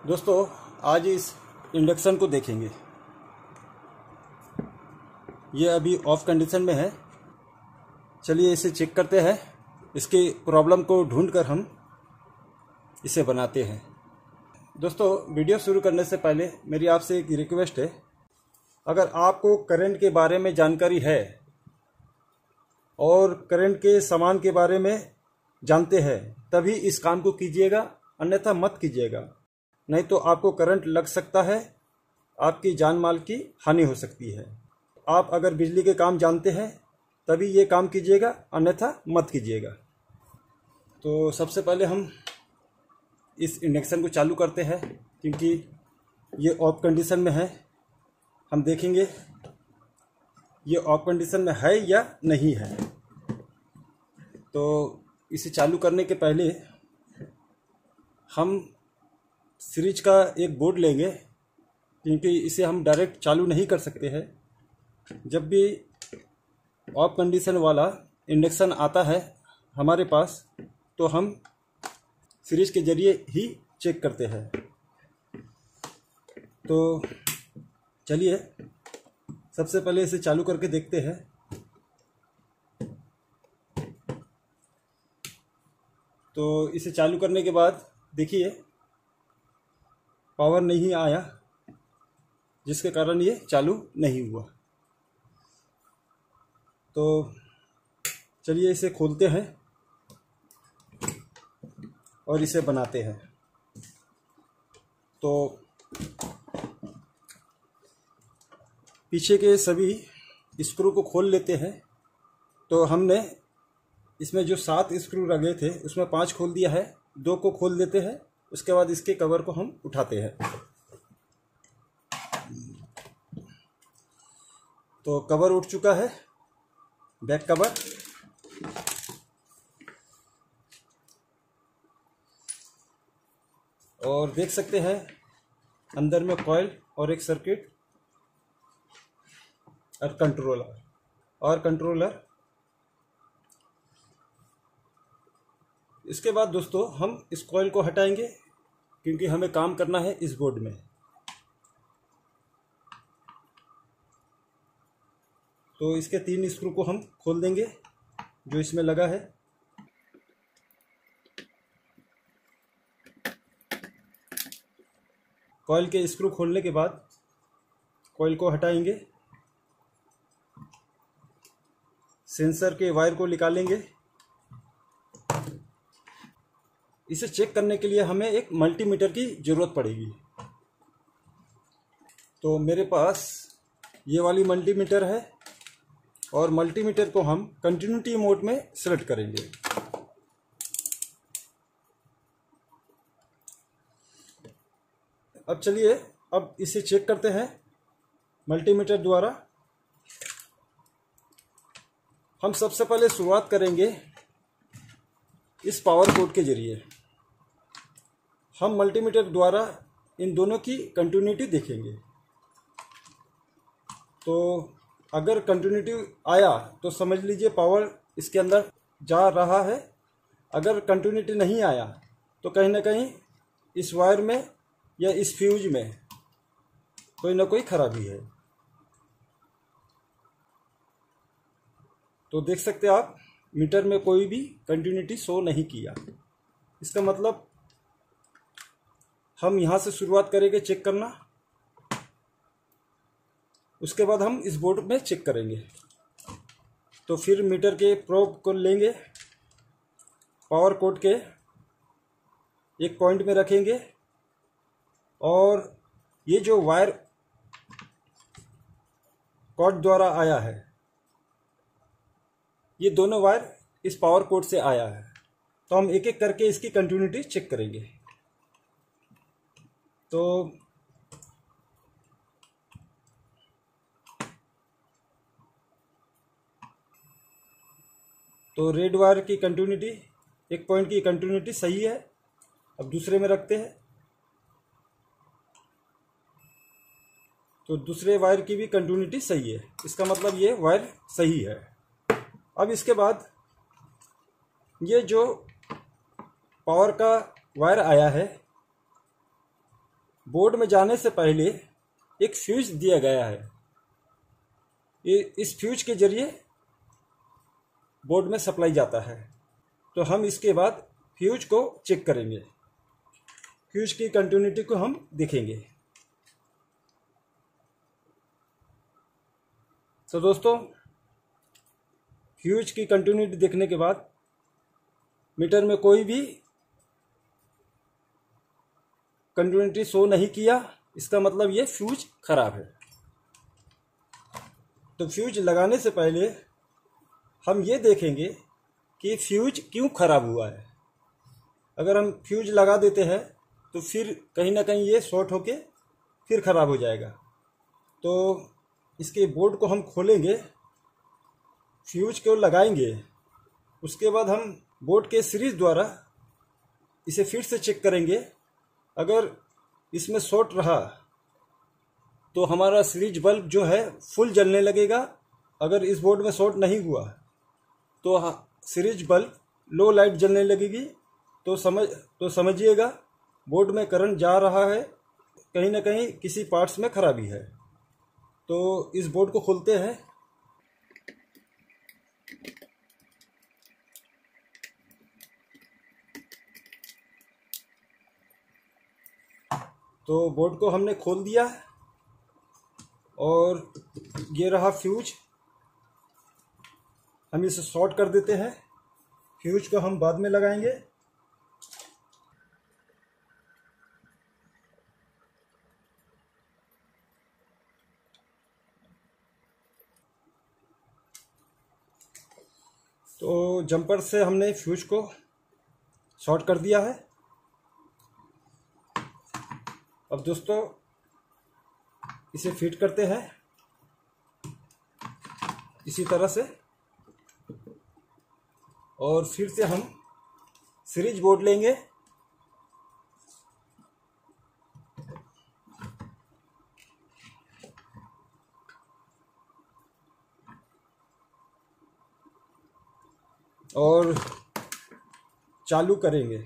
दोस्तों आज इस इंडक्शन को देखेंगे। ये अभी ऑफ कंडीशन में है। चलिए इसे चेक करते हैं। इसकी प्रॉब्लम को ढूंढकर हम इसे बनाते हैं। दोस्तों वीडियो शुरू करने से पहले मेरी आपसे एक रिक्वेस्ट है, अगर आपको करंट के बारे में जानकारी है और करंट के सामान के बारे में जानते हैं तभी इस काम को कीजिएगा, अन्यथा मत कीजिएगा। नहीं तो आपको करंट लग सकता है, आपकी जान माल की हानि हो सकती है। आप अगर बिजली के काम जानते हैं तभी ये काम कीजिएगा, अन्यथा मत कीजिएगा। तो सबसे पहले हम इस इंडक्शन को चालू करते हैं, क्योंकि ये ऑफ कंडीशन में है। हम देखेंगे ये ऑफ कंडीशन में है या नहीं है। तो इसे चालू करने के पहले हम सीरीज का एक बोर्ड लेंगे, क्योंकि इसे हम डायरेक्ट चालू नहीं कर सकते हैं। जब भी ऑफ कंडीशन वाला इंडक्शन आता है हमारे पास तो हम सीरीज के ज़रिए ही चेक करते हैं। तो चलिए सबसे पहले इसे चालू करके देखते हैं। तो इसे चालू करने के बाद देखिए पावर नहीं आया, जिसके कारण ये चालू नहीं हुआ। तो चलिए इसे खोलते हैं और इसे बनाते हैं। तो पीछे के सभी स्क्रू को खोल लेते हैं। तो हमने इसमें जो 7 स्क्रू लगे थे उसमें 5 खोल दिया है, 2 को खोल देते हैं। उसके बाद इसके कवर को हम उठाते हैं। तो कवर उठ चुका है, बैक कवर। और देख सकते हैं अंदर में कॉइल और एक सर्किट और कंट्रोलर। इसके बाद दोस्तों हम इस कॉइल को हटाएंगे, क्योंकि हमें काम करना है इस बोर्ड में। तो इसके 3 स्क्रू को हम खोल देंगे जो इसमें लगा है। कॉइल के स्क्रू खोलने के बाद कॉइल को हटाएंगे, सेंसर के वायर को निकालेंगे। इसे चेक करने के लिए हमें एक मल्टीमीटर की ज़रूरत पड़ेगी। तो मेरे पास ये वाली मल्टीमीटर है और मल्टीमीटर को हम कंटिन्यूटी मोड में सेलेक्ट करेंगे। अब चलिए अब इसे चेक करते हैं मल्टीमीटर द्वारा। हम सबसे पहले शुरुआत करेंगे इस पावर कोड के जरिए। हम मल्टीमीटर द्वारा इन दोनों की कंटिन्यूटी देखेंगे। तो अगर कंटिन्यूटी आया तो समझ लीजिए पावर इसके अंदर जा रहा है। अगर कंटिन्यूटी नहीं आया तो कहीं ना कहीं इस वायर में या इस फ्यूज में कोई ना कोई खराबी है। तो देख सकते हैं आप मीटर में कोई भी कंटिन्यूटी शो नहीं किया। इसका मतलब हम यहाँ से शुरुआत करेंगे चेक करना। उसके बाद हम इस बोर्ड में चेक करेंगे। तो फिर मीटर के प्रोब को लेंगे, पावर कोड के एक पॉइंट में रखेंगे और ये जो वायर कॉर्ड द्वारा आया है, ये दोनों वायर इस पावर कोड से आया है। तो हम एक एक करके इसकी कंटिन्यूटी चेक करेंगे। तो रेड वायर की कंटिन्यूटी, एक पॉइंट की कंटिन्यूटी सही है। अब दूसरे में रखते हैं। तो दूसरे वायर की भी कंटिन्यूटी सही है, इसका मतलब ये वायर सही है। अब इसके बाद ये जो पावर का वायर आया है बोर्ड में जाने से पहले एक फ्यूज दिया गया है। ये इस फ्यूज के जरिए बोर्ड में सप्लाई जाता है। तो हम इसके बाद फ्यूज को चेक करेंगे, फ्यूज की कंटिन्यूटी को हम देखेंगे। तो दोस्तों, फ्यूज की कंटिन्यूटी देखने के बाद मीटर में कोई भी कंटिन्यूटी शो नहीं किया, इसका मतलब ये फ्यूज खराब है। तो फ्यूज लगाने से पहले हम ये देखेंगे कि फ्यूज क्यों खराब हुआ है। अगर हम फ्यूज लगा देते हैं तो फिर कहीं ना कहीं ये शॉर्ट होके फिर खराब हो जाएगा। तो इसके बोर्ड को हम खोलेंगे, फ्यूज को लगाएंगे, उसके बाद हम बोर्ड के सीरीज द्वारा इसे फिर से चेक करेंगे। अगर इसमें शॉर्ट रहा तो हमारा सीरीज बल्ब जो है फुल जलने लगेगा। अगर इस बोर्ड में शॉर्ट नहीं हुआ तो सीरीज बल्ब लो लाइट जलने लगेगी। तो समझिएगा बोर्ड में करंट जा रहा है, कहीं ना कहीं किसी पार्ट्स में खराबी है। तो इस बोर्ड को खोलते हैं। तो बोर्ड को हमने खोल दिया और ये रहा फ्यूज। हम इसे शॉर्ट कर देते हैं, फ्यूज को हम बाद में लगाएंगे। तो जंपर से हमने फ्यूज को शॉर्ट कर दिया है। अब दोस्तों इसे फिट करते हैं इसी तरह से, और फिर से हम सीरीज बोर्ड लेंगे। और चालू करेंगे।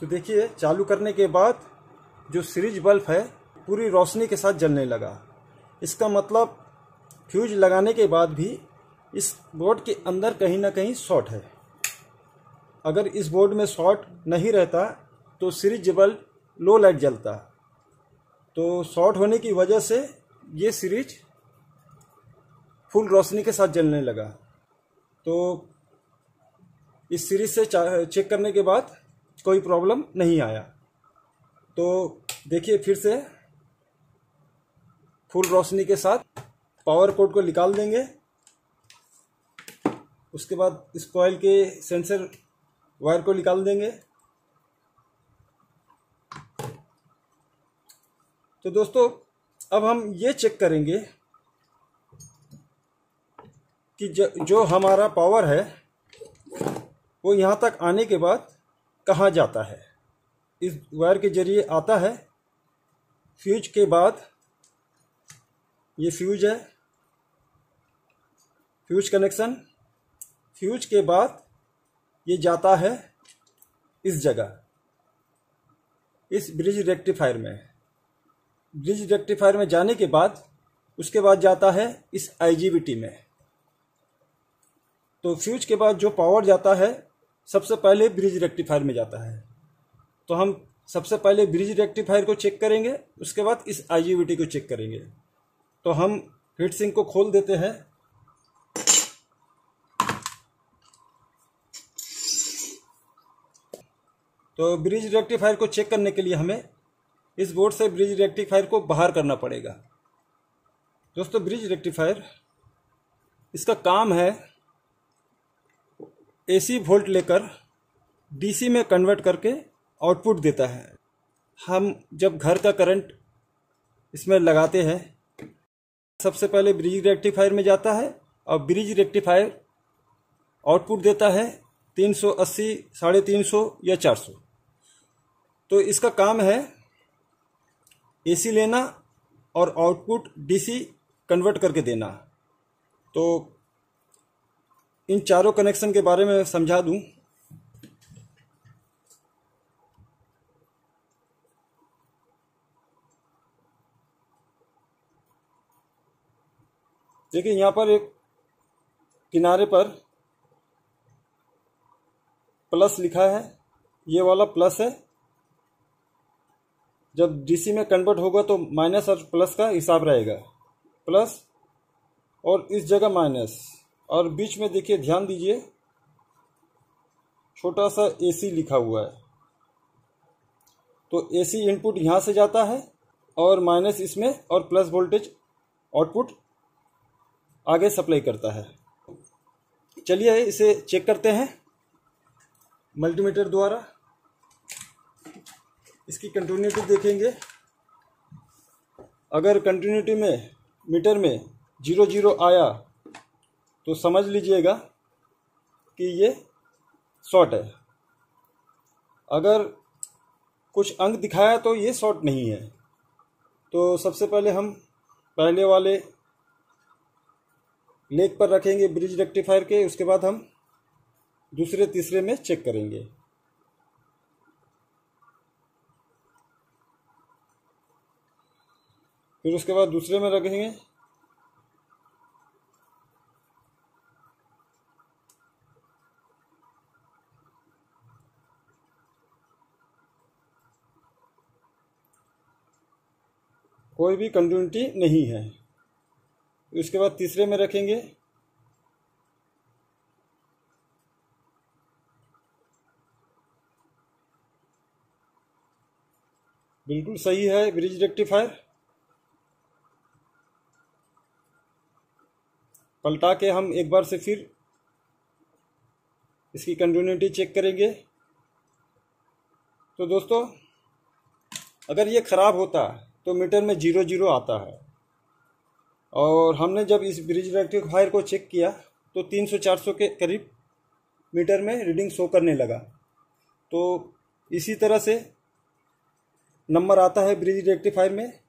तो देखिए, चालू करने के बाद जो सीरीज बल्ब है पूरी रोशनी के साथ जलने लगा। इसका मतलब फ्यूज लगाने के बाद भी इस बोर्ड के अंदर कहीं ना कहीं शॉर्ट है। अगर इस बोर्ड में शॉर्ट नहीं रहता तो सीरीज बल्ब लो लाइट जलता। तो शॉर्ट होने की वजह से ये सीरीज फुल रोशनी के साथ जलने लगा। तो इस सीरीज से चेक करने के बाद कोई प्रॉब्लम नहीं आया। तो देखिए, फिर से फुल रोशनी के साथ पावर कोड को निकाल देंगे। उसके बाद इस कॉइल के सेंसर वायर को निकाल देंगे। तो दोस्तों, अब हम ये चेक करेंगे कि जो हमारा पावर है वो यहाँ तक आने के बाद कहाँ जाता है। इस वायर के जरिए आता है फ्यूज के बाद। ये फ्यूज है, फ्यूज कनेक्शन। फ्यूज के बाद ये जाता है इस जगह, इस ब्रिज रेक्टिफायर में। ब्रिज रेक्टिफायर में जाने के बाद उसके बाद जाता है इस IGBT में। तो फ्यूज के बाद जो पावर जाता है सबसे पहले ब्रिज रेक्टिफायर में जाता है। तो हम सबसे पहले ब्रिज रेक्टिफायर को चेक करेंगे, उसके बाद इस IGBT को चेक करेंगे। तो हम हीट सिंक को खोल देते हैं। तो ब्रिज रेक्टिफायर को चेक करने के लिए हमें इस बोर्ड से ब्रिज रेक्टिफायर को बाहर करना पड़ेगा। दोस्तों, ब्रिज रेक्टिफायर, इसका काम है AC वोल्ट लेकर DC में कन्वर्ट करके आउटपुट देता है। हम जब घर का करंट इसमें लगाते हैं, सबसे पहले ब्रिज रेक्टिफायर में जाता है और ब्रिज रेक्टिफायर आउटपुट देता है 380, 350 या 400। तो इसका काम है AC लेना और आउटपुट DC कन्वर्ट करके देना। तो इन चारों कनेक्शन के बारे में समझा दूं। देखिए यहाँ पर एक किनारे पर प्लस लिखा है, ये वाला प्लस है। जब डीसी में कन्वर्ट होगा तो माइनस और प्लस का हिसाब रहेगा, प्लस और इस जगह माइनस, और बीच में देखिए ध्यान दीजिए छोटा सा एसी लिखा हुआ है। तो एसी इनपुट यहाँ से जाता है और माइनस इसमें, और प्लस वोल्टेज आउटपुट आगे सप्लाई करता है। चलिए इसे चेक करते हैं मल्टीमीटर द्वारा। इसकी कंटिन्यूटी देखेंगे। अगर कंटिन्यूटी में मीटर में 0 आया तो समझ लीजिएगा कि ये शॉर्ट है। अगर कुछ अंक दिखाया तो ये शॉर्ट नहीं है। तो सबसे पहले हम पहले वाले लेग पर रखेंगे ब्रिज रेक्टिफायर के, उसके बाद हम दूसरे तीसरे में चेक करेंगे। फिर उसके बाद दूसरे में रखेंगे। कोई भी कंटिन्यूटी नहीं है। उसके बाद तीसरे में रखेंगे। बिल्कुल सही है ब्रिज रेक्टिफायर। पलटा के हम एक बार से फिर इसकी कंटिन्यूटी चेक करेंगे। तो दोस्तों अगर ये ख़राब होता तो मीटर में 0 आता है, और हमने जब इस ब्रिज रेक्टिफायर को चेक किया तो 300-400 के करीब मीटर में रीडिंग शो करने लगा। तो इसी तरह से नंबर आता है ब्रिज रेक्टिफायर में।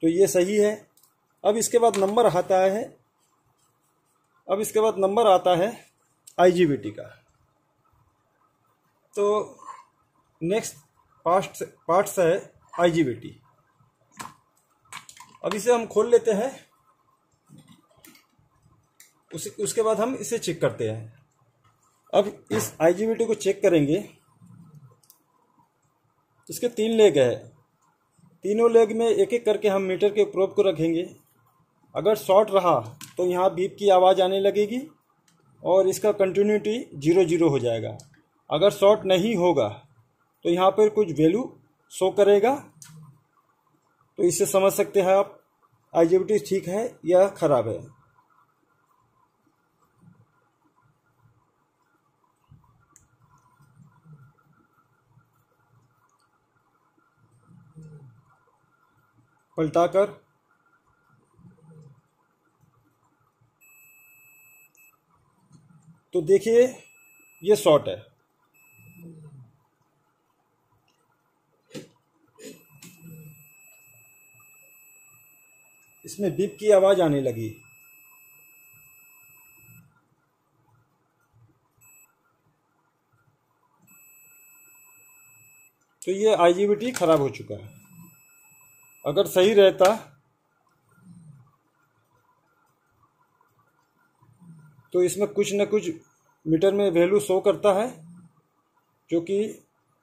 तो ये सही है। अब इसके बाद नंबर आता है IGBT का। तो नेक्स्ट पार्ट्स है IGBT। अब इसे हम खोल लेते हैं, उसके बाद हम इसे चेक करते हैं। अब इस IGBT को चेक करेंगे। इसके 3 लेग है, तीनों लेग में एक एक करके हम मीटर के प्रोब को रखेंगे। अगर शॉर्ट रहा तो यहाँ बीप की आवाज़ आने लगेगी और इसका कंटिन्यूटी 0 हो जाएगा। अगर शॉर्ट नहीं होगा तो यहाँ पर कुछ वैल्यू शो करेगा। तो इससे समझ सकते हैं आप IGBT ठीक है या ख़राब है। पलटाकर तो देखिए ये शॉर्ट है। इसमें बीप की आवाज़ आने लगी। तो ये IGBT खराब हो चुका है। अगर सही रहता तो इसमें कुछ न कुछ मीटर में वैल्यू शो करता है, जो कि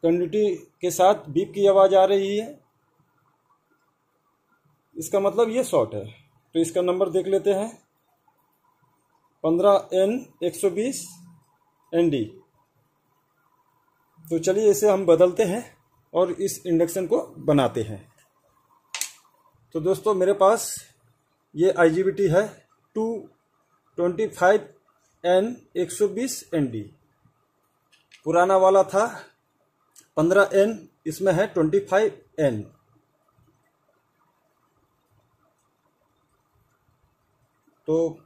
कंटिन्यूटी के साथ बीप की आवाज़ आ रही है। इसका मतलब ये शॉर्ट है। तो इसका नंबर देख लेते हैं, 15N120ND। तो चलिए इसे हम बदलते हैं और इस इंडक्शन को बनाते हैं। तो दोस्तों मेरे पास ये IGBT है 225N120ND। पुराना वाला था 15N, इसमें है 25N। तो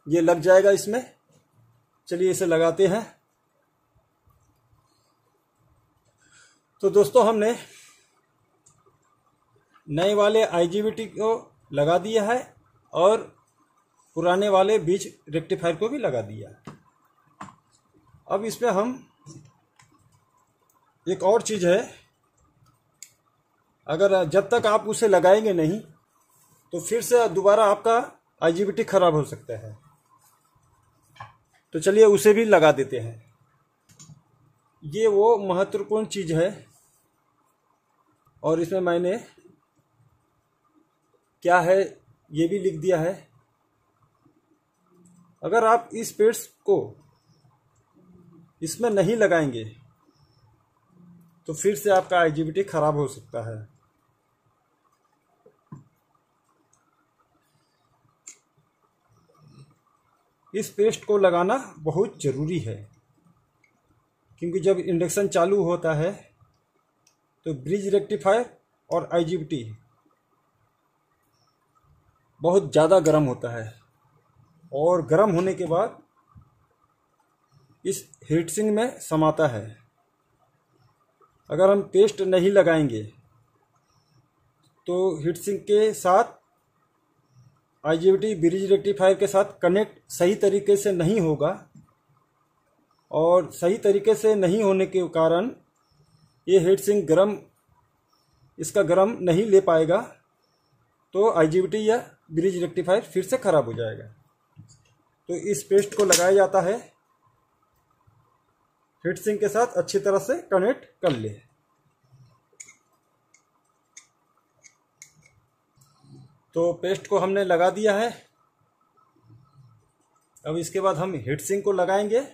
ये लग जाएगा इसमें। चलिए इसे लगाते हैं। तो दोस्तों हमने नए वाले IGBT को लगा दिया है और पुराने वाले बीज रेक्टिफायर को भी लगा दिया। अब इसमें हम एक और चीज़ है, अगर जब तक आप उसे लगाएंगे नहीं तो फिर से दोबारा आपका IGBT खराब हो सकता है। तो चलिए उसे भी लगा देते हैं। ये वो महत्वपूर्ण चीज़ है और इसमें मैंने क्या है ये भी लिख दिया है। अगर आप इस पेड्स को इसमें नहीं लगाएंगे तो फिर से आपका IGBT खराब हो सकता है। इस पेस्ट को लगाना बहुत ज़रूरी है, क्योंकि जब इंडक्शन चालू होता है तो ब्रिज रेक्टिफायर और IGBT बहुत ज़्यादा गर्म होता है और गर्म होने के बाद इस हीट सिंक में समाता है। अगर हम पेस्ट नहीं लगाएंगे तो हीट सिंक के साथ IGBT ब्रिज रेक्टिफायर के साथ कनेक्ट सही तरीके से नहीं होगा और सही तरीके से नहीं होने के कारण ये हीट सिंक इसका गर्म नहीं ले पाएगा, तो IGBT या ब्रिज रेक्टिफायर फिर से ख़राब हो जाएगा। तो इस पेस्ट को लगाया जाता है, हीट सिंक के साथ अच्छी तरह से कनेक्ट कर ले। तो पेस्ट को हमने लगा दिया है। अब इसके बाद हम हीट सिंक को लगाएंगे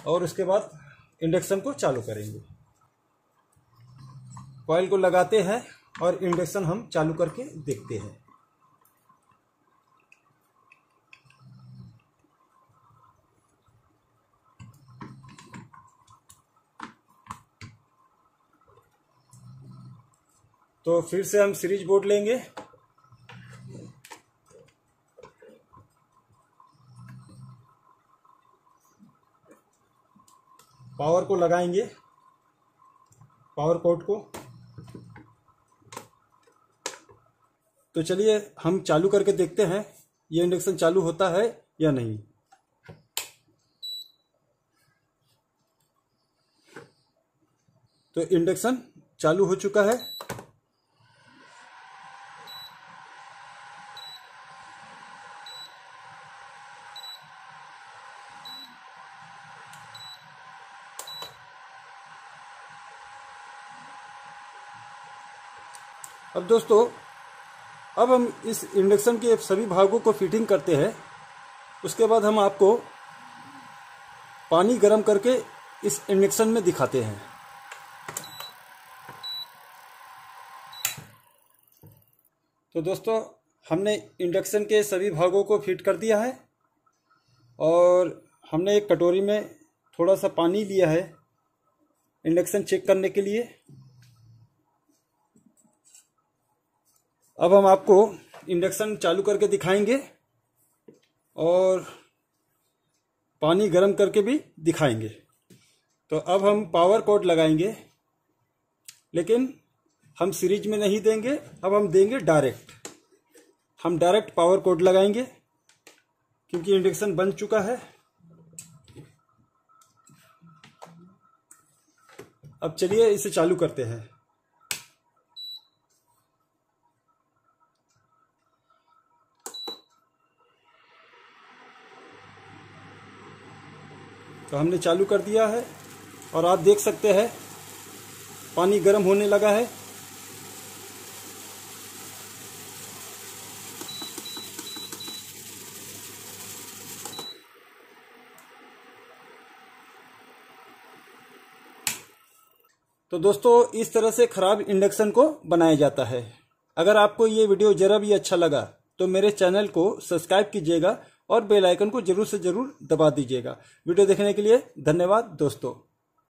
और उसके बाद इंडक्शन को चालू करेंगे। कॉइल को लगाते हैं और इंडक्शन हम चालू करके देखते हैं। तो फिर से हम सीरीज बोर्ड लेंगे, पावर को लगाएंगे, पावर पोर्ट को। तो चलिए हम चालू करके देखते हैं ये इंडक्शन चालू होता है या नहीं। तो इंडक्शन चालू हो चुका है। अब दोस्तों, अब हम इस इंडक्शन के सभी भागों को फिटिंग करते हैं। उसके बाद हम आपको पानी गर्म करके इस इंडक्शन में दिखाते हैं। तो दोस्तों, हमने इंडक्शन के सभी भागों को फिट कर दिया है और हमने एक कटोरी में थोड़ा सा पानी लिया है इंडक्शन चेक करने के लिए। अब हम आपको इंडक्शन चालू करके दिखाएंगे और पानी गर्म करके भी दिखाएंगे। तो अब हम पावर कॉर्ड लगाएंगे, लेकिन हम सीरीज में नहीं देंगे, अब हम देंगे डायरेक्ट। हम डायरेक्ट पावर कॉर्ड लगाएंगे क्योंकि इंडक्शन बन चुका है। अब चलिए इसे चालू करते हैं। तो हमने चालू कर दिया है और आप देख सकते हैं पानी गर्म होने लगा है। तो दोस्तों, इस तरह से खराब इंडक्शन को बनाया जाता है। अगर आपको ये वीडियो जरा भी अच्छा लगा तो मेरे चैनल को सब्सक्राइब कीजिएगा और बेल आइकन को जरूर से जरूर दबा दीजिएगा। वीडियो देखने के लिए धन्यवाद दोस्तों।